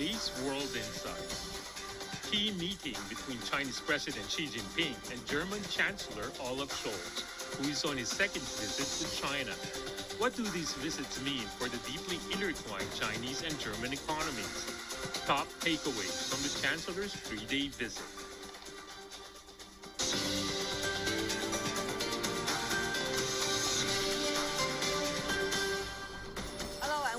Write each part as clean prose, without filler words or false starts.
today's World Insight. Key meeting between Chinese President Xi Jinping and German Chancellor Olaf Scholz, who is on his second visit to China. What do these visits mean for the deeply intertwined Chinese and German economies? Top takeaways from the Chancellor's 3-day visit.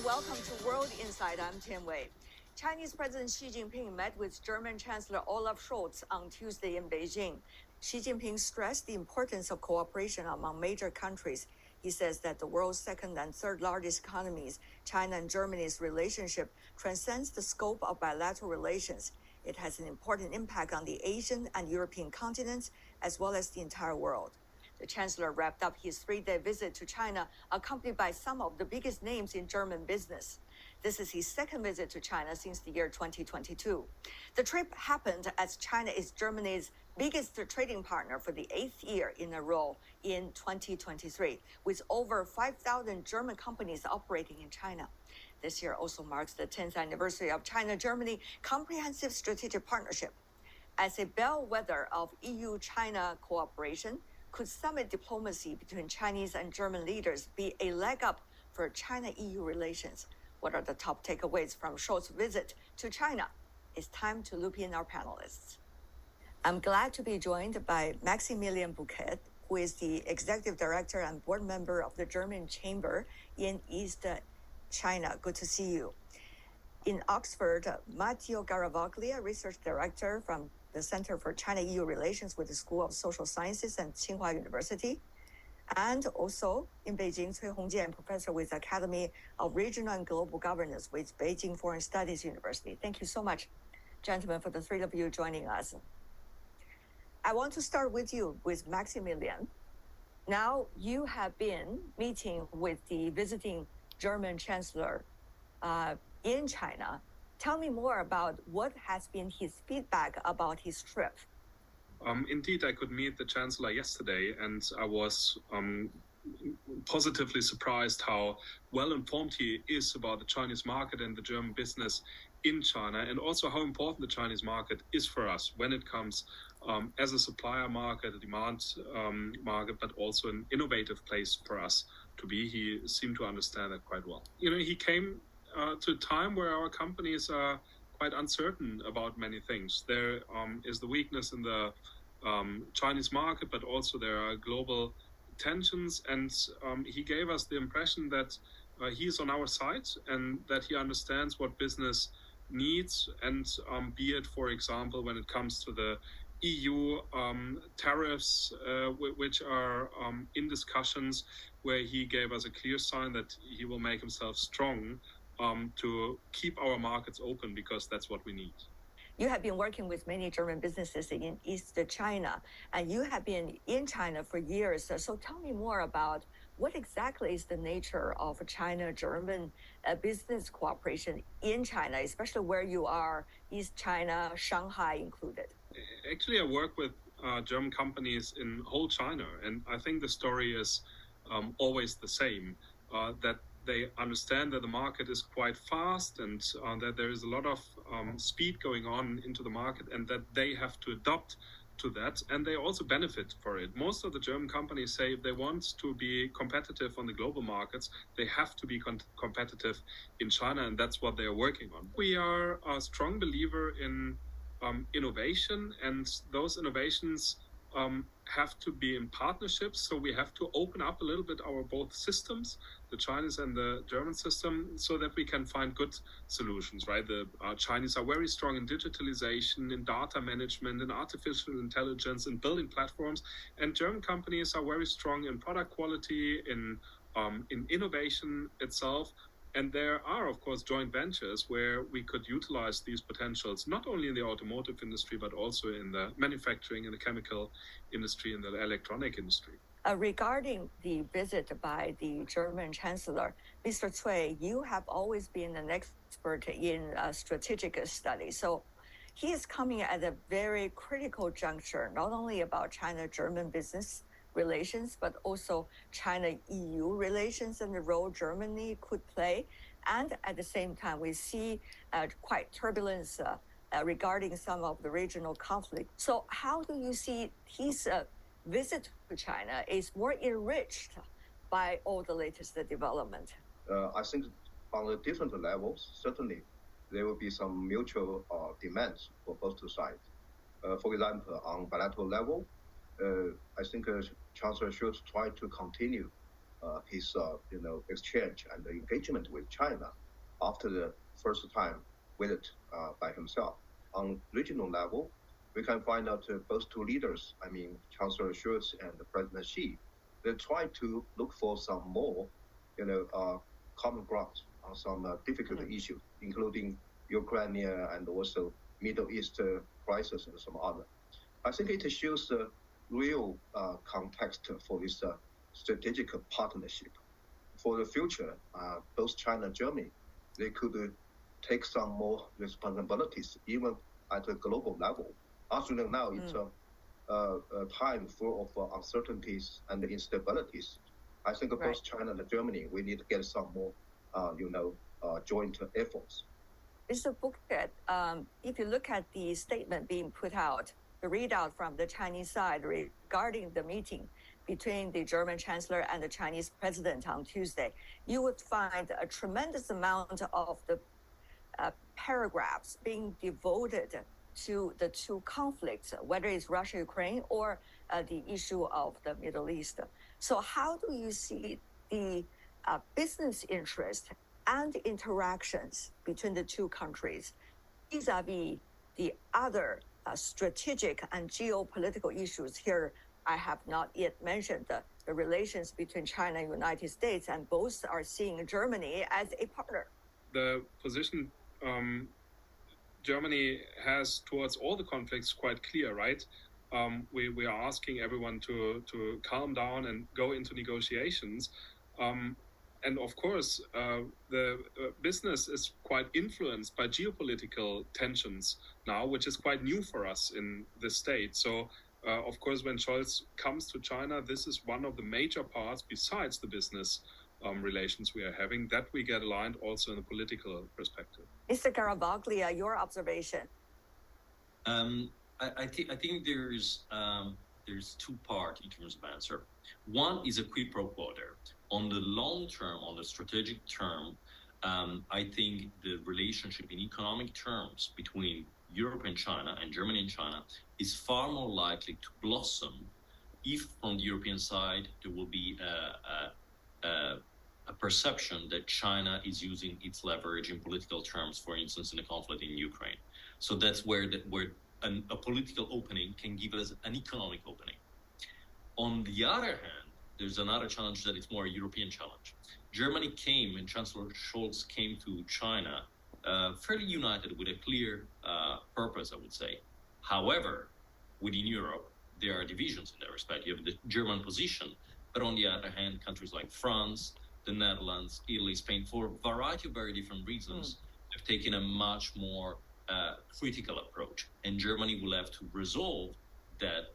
Welcome to World Insight. I'm Tian Wei. Chinese President Xi Jinping met with German Chancellor Olaf Scholz on Tuesday in Beijing. Xi Jinping stressed the importance of cooperation among major countries. He says that the world's second and third largest economies, China and Germany's relationship transcends the scope of bilateral relations. It has an important impact on the Asian and European continents, as well as the entire world. The Chancellor wrapped up his 3-day visit to China, accompanied by some of the biggest names in German business. This is his second visit to China since the year 2022. The trip happened as China is Germany's biggest trading partner for the 8th year in a row in 2023, with over 5,000 German companies operating in China. This year also marks the 10th anniversary of China-Germany Comprehensive Strategic Partnership. As a bellwether of EU-China cooperation, could summit diplomacy between Chinese and German leaders be a leg up for China-EU relations? What are the top takeaways from Scholz's visit to China? It's time to loop in our panelists. I'm glad to be joined by Maximilian Bouquet, who is the Executive Director and Board Member of the German Chamber in East China. Good to see you. In Oxford, Matteo Garavaglia, Research Director from the Center for China-EU Relations with the School of Social Sciences and Tsinghua University. And also in Beijing, Cui Hongjian, Professor with Academy of Regional and Global Governance with Beijing Foreign Studies University. Thank you so much, gentlemen, for the three of you joining us. I want to start with you, with Maximilian. Now, you have been meeting with the visiting German Chancellor in China. Tell me more about what has been his feedback about his trip. Indeed, I could meet the Chancellor yesterday, and I was positively surprised how well informed he is about the Chinese market and the German business in China, and also how important the Chinese market is for us when it comes as a supplier market, a demand market, but also an innovative place for us to be. He seemed to understand that quite well. He came to a time where our companies are quite uncertain about many things. There is the weakness in the Chinese market, but also there are global tensions. And he gave us the impression that he is on our side and that he understands what business needs. And be it, for example, when it comes to the EU tariffs, which are in discussions, where he gave us a clear sign that he will make himself strong to keep our markets open, because that's what we need. You have been working with many German businesses in East China, and you have been in China for years. So tell me more about what exactly is the nature of China-German business cooperation in China, especially where you are, East China, Shanghai included. Actually, I work with German companies in whole China, and I think the story is always the same, that they understand that the market is quite fast and that there is a lot of speed going on into the market, and that they have to adapt to that, and they also benefit for it. Most of the German companies say if they want to be competitive on the global markets, they have to be competitive in China, and that's what they are working on. We are a strong believer in innovation, and those innovations have to be in partnerships. So we have to open up a little bit our both systems, the Chinese and the German system, so that we can find good solutions, right? The Chinese are very strong in digitalization, in data management, in artificial intelligence, in building platforms, and German companies are very strong in product quality, in innovation itself. And there are, of course, joint ventures where we could utilize these potentials, not only in the automotive industry, but also in the manufacturing, in the chemical industry, in the electronic industry. Regarding the visit by the German Chancellor, Mr. Cui, you have always been an expert in strategic studies. So he is coming at a very critical juncture, not only about China-German business relations, but also China-EU relations and the role Germany could play And at the same time, we see quite turbulence regarding some of the regional conflict. So how do you see his visit to China is more enriched by all the latest development? I think on the different levels, certainly there will be some mutual demands for both sides. For example, on bilateral level, I think Chancellor should try to continue his exchange and engagement with China after the first time visit by himself. On regional level, we can find out both two leaders, I mean Chancellor Scholz and President Xi, they try to look for some more, common ground on some difficult issues, including Ukraine and also Middle East crisis and some other. I think it shows the real context for this strategic partnership. For the future, both China and Germany, they could take some more responsibilities, even at a global level. As you know now, it's a time full of uncertainties and instabilities. I think both China and Germany, we need to get some more, joint efforts. Mr. Bouquet, if you look at the statement being put out, the readout from the Chinese side regarding the meeting between the German Chancellor and the Chinese President on Tuesday, you would find a tremendous amount of the paragraphs being devoted to the two conflicts, whether it's Russia-Ukraine or the issue of the Middle East. So how do you see the business interest and interactions between the two countries vis-a-vis the other strategic and geopolitical issues here? I have not yet mentioned the relations between China and the United States, and both are seeing Germany as a partner. The position Germany has towards all the conflicts quite clear, right? We are asking everyone to calm down and go into negotiations. And of course, the business is quite influenced by geopolitical tensions now, which is quite new for us in this state. So, of course, when Scholz comes to China, this is one of the major parts, besides the business relations we are having, that we get aligned also in a political perspective. Mr. Garavaglia, your observation? I think there's two parts in terms of answer. One is a quid pro quo there. On the long term, on the strategic term, I think the relationship in economic terms between Europe and China and Germany and China is far more likely to blossom if from the European side there will be a perception that China is using its leverage in political terms, for instance, in the conflict in Ukraine. So that's where a political opening can give us an economic opening. On the other hand, there's another challenge that is more a European challenge. Germany came, and Chancellor Scholz came to China fairly united with a clear purpose, I would say. However, within Europe, there are divisions in that respect. You have the German position, but on the other hand, countries like France, the Netherlands, Italy, Spain, for a variety of very different reasons, have taken a much more critical approach. And Germany will have to resolve that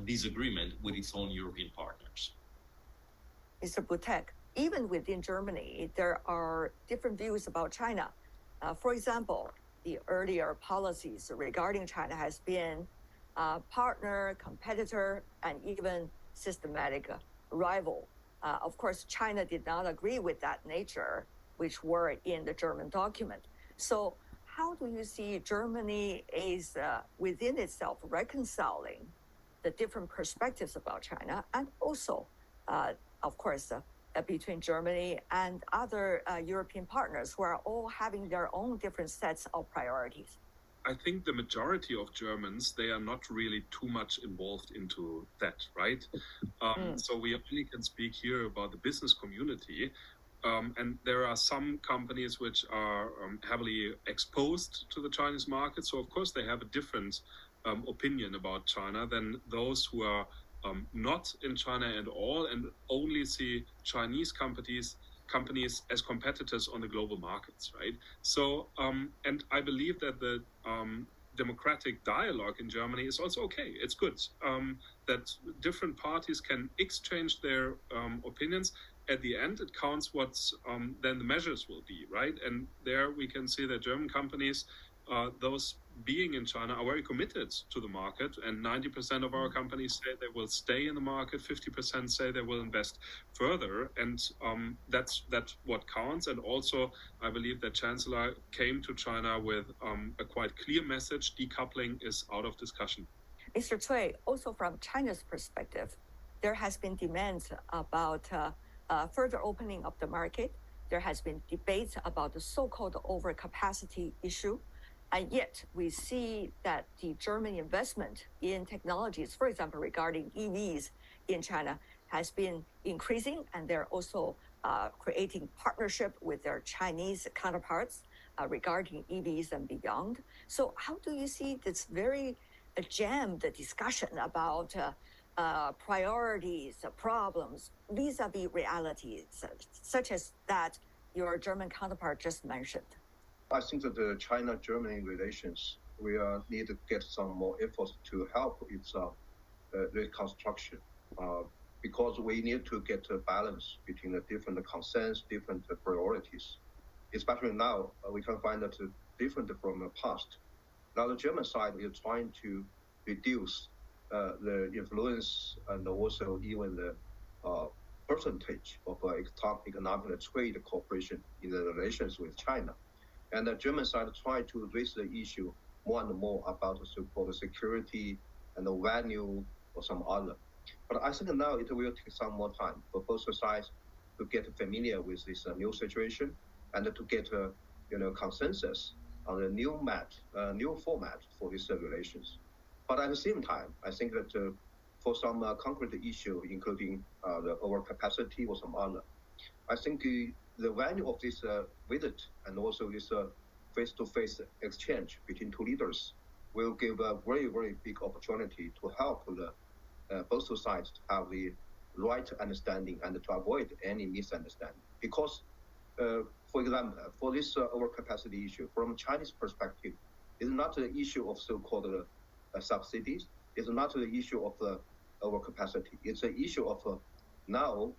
disagreement with its own European partners. Mr. Butek, even within Germany, there are different views about China. For example, the earlier policies regarding China has been partner, competitor, and even systematic rival. Of course, China did not agree with that nature, which were in the German document. So how do you see Germany is within itself reconciling the different perspectives about China, and also, of course, between Germany and other European partners who are all having their own different sets of priorities? I think the majority of Germans, they are not really too much involved into that, right? So we only can speak here about the business community. And there are some companies which are heavily exposed to the Chinese market. So, of course, they have a different opinion about China than those who are not in China at all and only see Chinese companies as competitors on the global markets, right? So, and I believe that the democratic dialogue in Germany is also okay. It's good that different parties can exchange their opinions. at the end, it counts what's then the measures will be, right? And there we can see that German companies, those being in China, are very committed to the market. And 90% of our companies say they will stay in the market. 50% say they will invest further. And that's what counts. And also, I believe that Chancellor came to China with a quite clear message: decoupling is out of discussion. Mr. Cui, also from China's perspective, there has been demands about further opening of the market. There has been debates about the so-called overcapacity issue. And yet we see that the German investment in technologies, for example, regarding EVs in China, has been increasing, and they're also creating partnership with their Chinese counterparts regarding EVs and beyond. So how do you see this very jammed discussion about priorities, problems, vis-a-vis realities, such as that your German counterpart just mentioned? I think that the China-Germany relations, we need to get some more efforts to help its reconstruction, because we need to get a balance between the different concerns, different priorities. Especially now, we can find that different from the past. Now, the German side is trying to reduce the influence and also even the percentage of economic trade cooperation in the relations with China. And the German side tried to raise the issue more and more about the so-called security and the value or some other. But I think now it will take some more time for both sides to get familiar with this new situation and to get consensus on the new format for these relations. But at the same time, I think that for some concrete issue, including the overcapacity or some other, I think the value of this visit and also this face-to-face exchange between two leaders will give a very, very big opportunity to help both sides to have the right understanding and to avoid any misunderstanding. Because, for example, for this overcapacity issue, from Chinese perspective, it's not the issue of so-called subsidies. It's not the issue of overcapacity. It's an issue of now,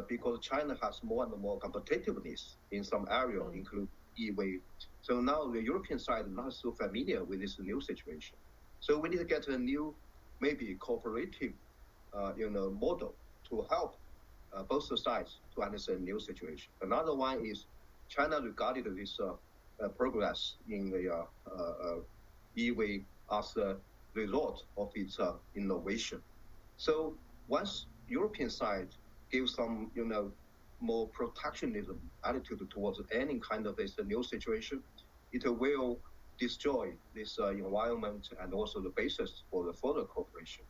because China has more and more competitiveness in some areas, including EV. So now the European side is not so familiar with this new situation. So we need to get a new, maybe cooperative, model to help both sides to understand the new situation. Another one is China regarded this progress in the EV as a result of its innovation. So once European side gives some, more protectionism attitude towards any kind of this new situation, it will destroy this environment and also the basis for the further cooperation.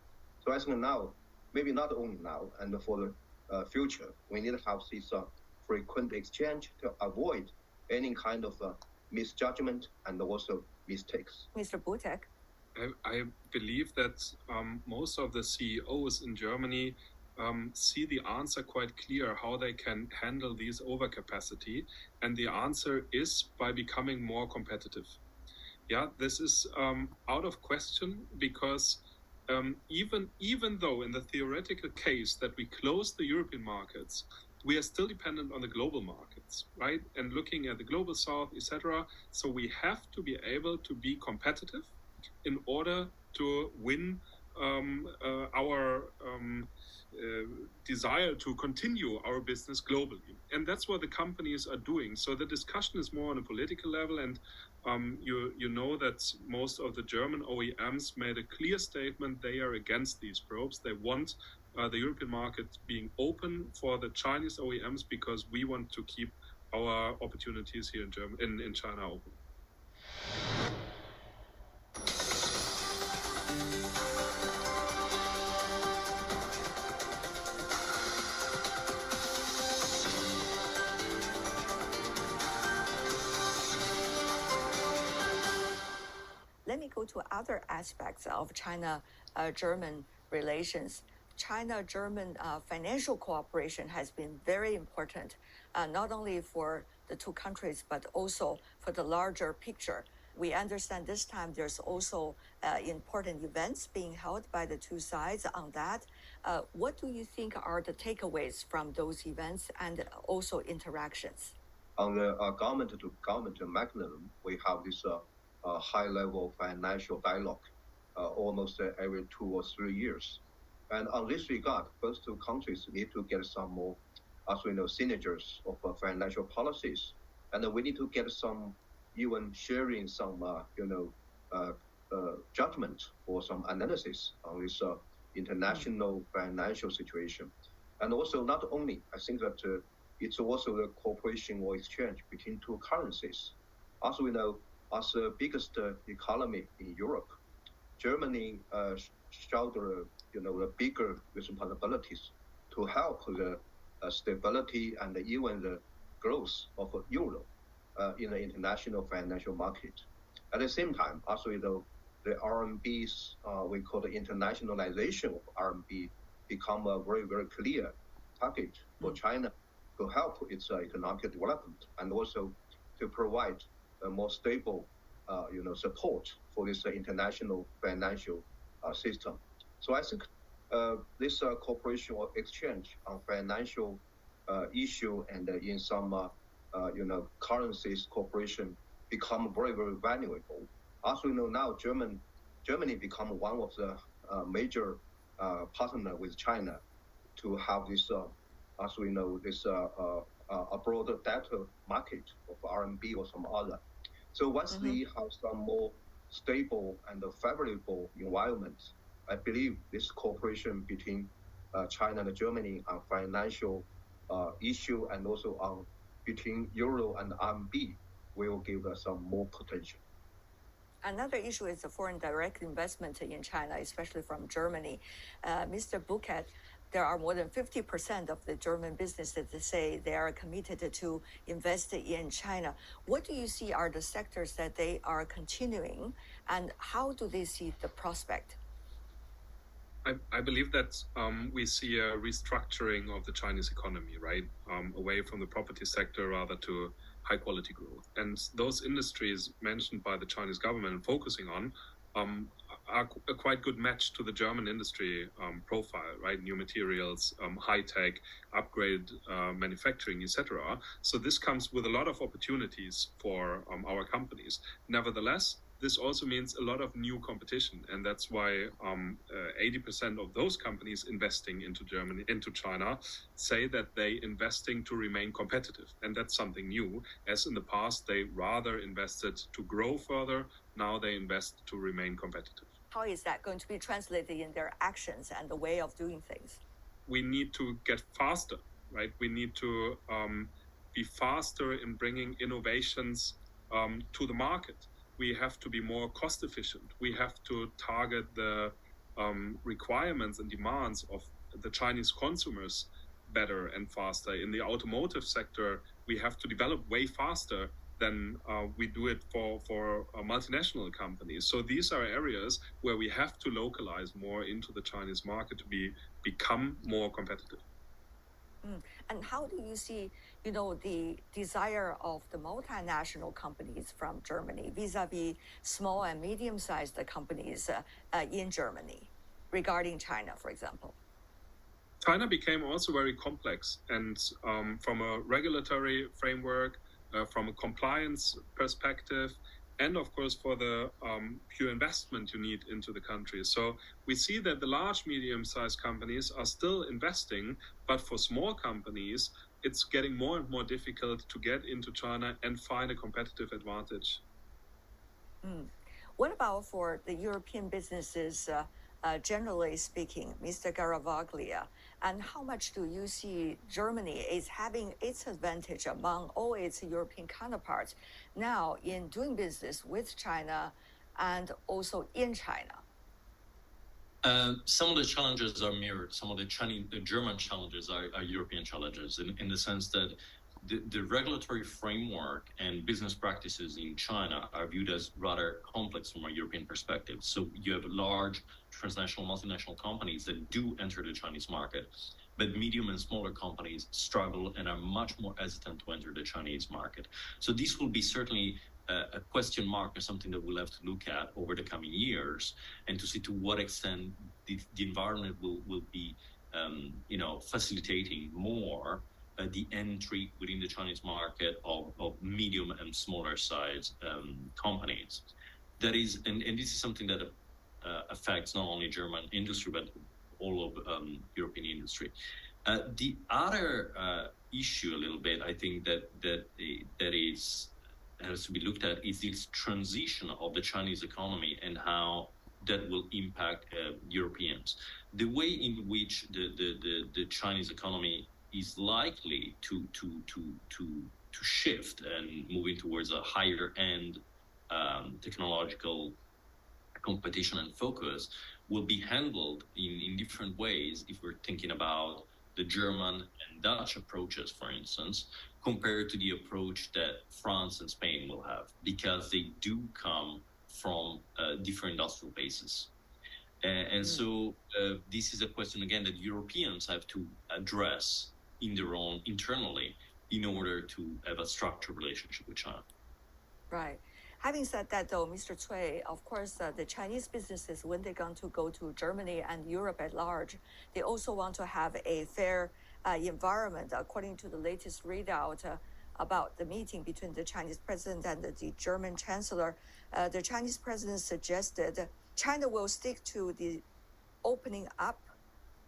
So I think now, maybe not only now, and for the future, we need to have this frequent exchange to avoid any kind of misjudgment and also mistakes. Mr. Butek? I believe that most of the CEOs in Germany see the answer quite clear how they can handle these overcapacity, and the answer is by becoming more competitive. Yeah, this is out of question, because even though in the theoretical case that we close the European markets, we are still dependent on the global markets, right? And looking at the global south, etc. So we have to be able to be competitive in order to win our desire to continue our business globally. And that's what the companies are doing. So the discussion is more on a political level, and you know that most of the German OEMs made a clear statement they are against these probes. They want the European market being open for the Chinese OEMs, because we want to keep our opportunities here in China open. Let me go to other aspects of China-German relations. China-German financial cooperation has been very important, not only for the two countries, but also for the larger picture. We understand this time there's also important events being held by the two sides on that. What do you think are the takeaways from those events and also interactions? On the government-to-government mechanism, we have this high-level financial dialogue almost every 2 or 3 years. And on this regard, both two countries need to get some more, as we know, synergies of financial policies. And we need to get some, even sharing some, judgment or some analysis on this international financial situation. And also, not only, I think that it's also the cooperation or exchange between two currencies. As we know, as the biggest economy in Europe, Germany shoulder, the bigger responsibilities to help the stability and even the growth of euro in the international financial market. At the same time, as we know, the RMB's, we call the internationalization of RMB, become a very, very clear target for China to help its economic development and also to provide a more stable, support for this international financial system. So I think this cooperation or exchange on financial issue and in some, currencies cooperation become very, very valuable. As we know now, Germany become one of the major partner with China to have this, as we know, this a broader data market of RMB or some other. So once we have some more stable and favorable environment, I believe this cooperation between China and Germany on financial issue and also on between euro and RMB will give us some more potential. Another issue is the foreign direct investment in China, especially from Germany. Mr. Bucat, there are more than 50% of the German businesses that say they are committed to invest in China. What do you see are the sectors that they are continuing, and how do they see the prospect? I believe that we see a restructuring of the Chinese economy, right? Away from the property sector rather to high quality growth. And those industries mentioned by the Chinese government and focusing on are a quite good match to the German industry profile, right? New materials, high tech, upgrade manufacturing, etc. So this comes with a lot of opportunities for our companies. Nevertheless, this also means a lot of new competition, and that's why 80% of those companies investing into China say that they investing to remain competitive, and that's something new. As in the past, they rather invested to grow further. Now they invest to remain competitive. How is that going to be translated in their actions and the way of doing things? We need to get faster, right? We need to be faster in bringing innovations to the market. We have to be more cost efficient. We have to target the requirements and demands of the Chinese consumers better and faster. In the automotive sector, we have to develop way faster than we do it for multinational companies. So these are areas where we have to localize more into the Chinese market to become more competitive. And how do you see, the desire of the multinational companies from Germany vis-a-vis small and medium-sized companies in Germany regarding China, for example? China became also very complex, and from a regulatory framework, from a compliance perspective, and of course for the pure investment you need into the country. So we see that the large, medium-sized companies are still investing, but for small companies, it's getting more and more difficult to get into China and find a competitive advantage. What about for the European businesses, generally speaking, Mr. Garavaglia? And how much do you see Germany is having its advantage among all its European counterparts now in doing business with China and also in China? Some of the challenges are mirrored. Some of the German challenges are European challenges in the sense that the regulatory framework and business practices in China are viewed as rather complex from a European perspective. So you have large transnational, multinational companies that do enter the Chinese market, but medium and smaller companies struggle and are much more hesitant to enter the Chinese market. So this will be certainly a question mark or something that we'll have to look at over the coming years and to see to what extent the environment will be facilitating more the entry within the Chinese market of medium and smaller size companies. That is, and this is something that affects not only German industry but all of European industry. The other issue, a little bit, I think that has to be looked at is this transition of the Chinese economy and how that will impact Europeans. The way in which the Chinese economy is likely to shift and moving towards a higher end technological competition and focus will be handled in different ways if we're thinking about the German and Dutch approaches, for instance, compared to the approach that France and Spain will have, because they do come from different industrial bases. So this is a question, again, that Europeans have to address in their own internally in order to have a structured relationship with China. Right. Having said that, though, Mr. Cui, of course, the Chinese businesses, when they're going to go to Germany and Europe at large, they also want to have a fair environment. According to the latest readout about the meeting between the Chinese president and the German chancellor, the Chinese president suggested China will stick to the opening up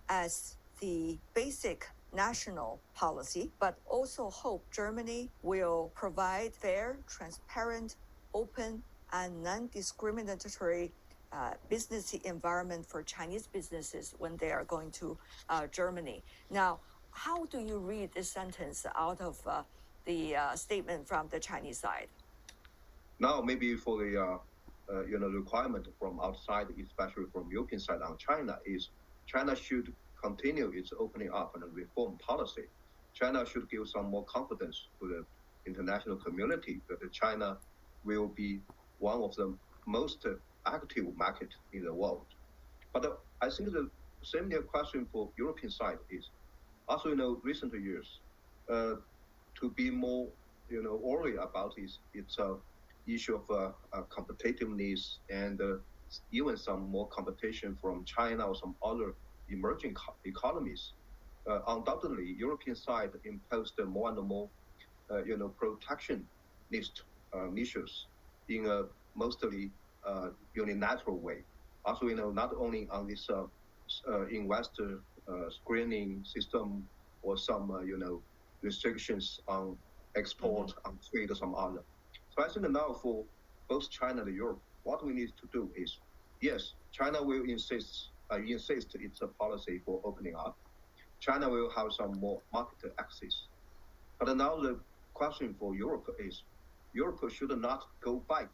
as the basic national policy, but also hope Germany will provide fair, transparent, open, and non-discriminatory business environment for Chinese businesses when they are going to Germany. Now, how do you read this sentence out of the statement from the Chinese side? Now, maybe for the requirement from outside, especially from European side on China, is China should continue its opening up and reform policy. China should give some more confidence to the international community that China will be one of the most active market in the world. But I think the similar question for European side is also, recent years, to be more, worried about is it's a issue of competitiveness and even some more competition from China or some other emerging economies. Undoubtedly, European side imposed more and more, protectionist measures in a mostly unilateral way. Also, not only on this investor screening system or some, restrictions on export, on trade, or some other. So I think now for both China and Europe, what we need to do is, yes, China will insist its policy for opening up. China will have some more market access. But now the question for Europe is, Europe should not go back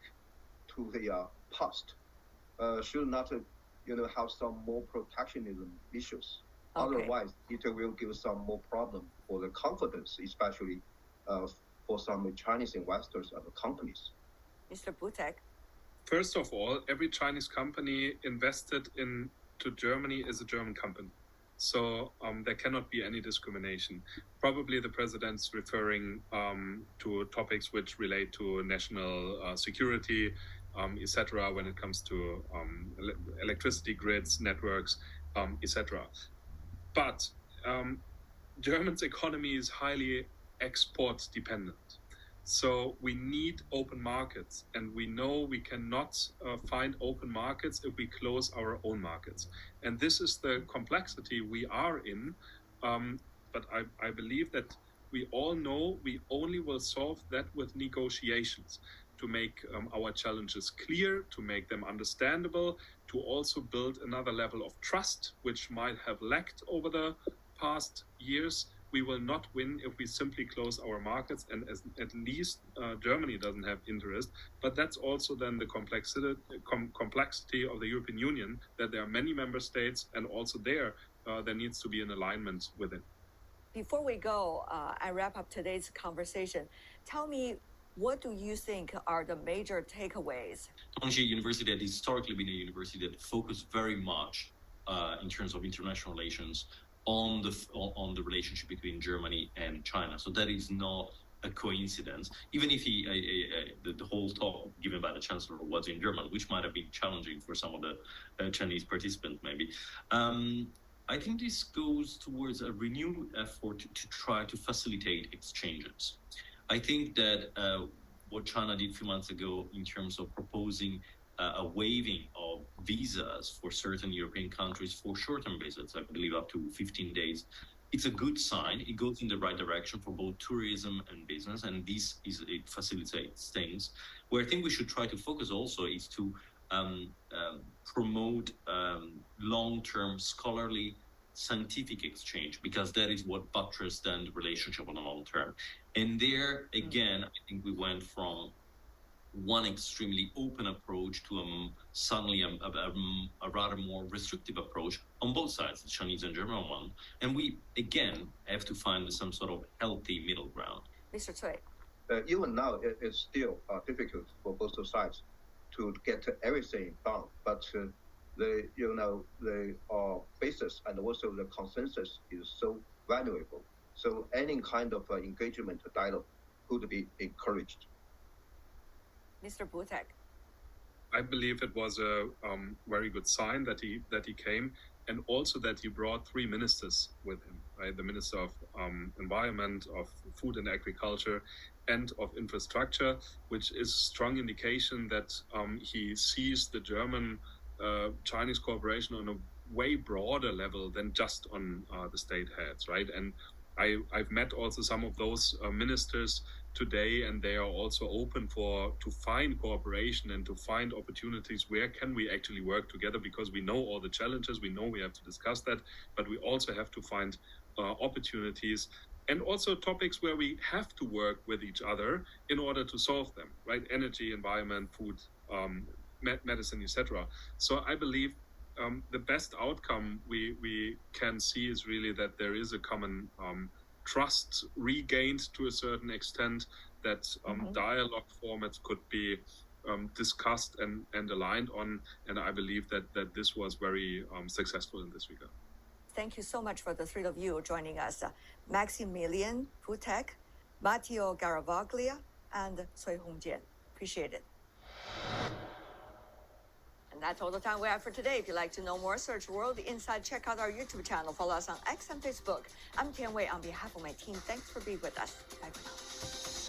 to the past, should not, have some more protectionism issues. Okay. Otherwise, it will give some more problem for the confidence, especially for some Chinese investors and companies. Mr. Butek. First of all, every Chinese company invested into Germany is a German company. So there cannot be any discrimination. Probably the president's referring to topics which relate to national security, etc., when it comes to electricity grids, networks, etc. But Germany's economy is highly export dependent. So we need open markets, and we know we cannot find open markets if we close our own markets. And this is the complexity we are in. But I believe that we all know we only will solve that with negotiations, to make our challenges clear, to make them understandable, to also build another level of trust, which might have lacked over the past years. We will not win if we simply close our markets, and at least Germany doesn't have interest. But that's also then the complexity of the European Union, that there are many member states, and also there needs to be an alignment with it. Before we go, I wrap up today's conversation. Tell me, what do you think are the major takeaways? Tongji University has historically been a university that focused very much in terms of international relations on the relationship between Germany and China. So that is not a coincidence. Even if the whole talk given by the chancellor was in German, which might have been challenging for some of the Chinese participants, maybe. I think this goes towards a renewed effort to try to facilitate exchanges. I think that what China did a few months ago in terms of proposing a waiving of visas for certain European countries for short-term visits, I believe up to 15 days, it's a good sign. It goes in the right direction for both tourism and business, and it facilitates things. Where I think we should try to focus also is to promote long-term scholarly scientific exchange, because that is what buttresses then the relationship on the long term. And there, again, I think we went from one extremely open approach to suddenly a rather more restrictive approach on both sides, the Chinese and German one. And we, again, have to find some sort of healthy middle ground. Mr. Cui. Even now, it's still difficult for both sides to get everything done. But the basis and also the consensus is so valuable. So any kind of engagement dialogue could be encouraged. Mr. Butek. I believe it was a very good sign that he came, and also that he brought 3 ministers with him, right? The Minister of Environment, of Food and Agriculture, and of Infrastructure, which is a strong indication that he sees the German-Chinese cooperation on a way broader level than just on the state heads, right? And I've met also some of those ministers today, and they are also open to find cooperation and to find opportunities where can we actually work together, because we know all the challenges, we know we have to discuss that, but we also have to find opportunities and also topics where we have to work with each other in order to solve them, right? Energy, environment, food, medicine, etc. So I believe the best outcome we can see is really that there is a common trust regained to a certain extent, that dialogue formats could be discussed and aligned on, and I believe that this was very successful in this regard. Thank you so much for the 3 of you joining us. Maximilian Butek, Matteo Garavaglia, and Cui Hongjian. Appreciate it. And that's all the time we have for today. If you'd like to know more, search World Insight. Check out our YouTube channel. Follow us on X and Facebook. I'm Tian Wei on behalf of my team. Thanks for being with us. Bye for now.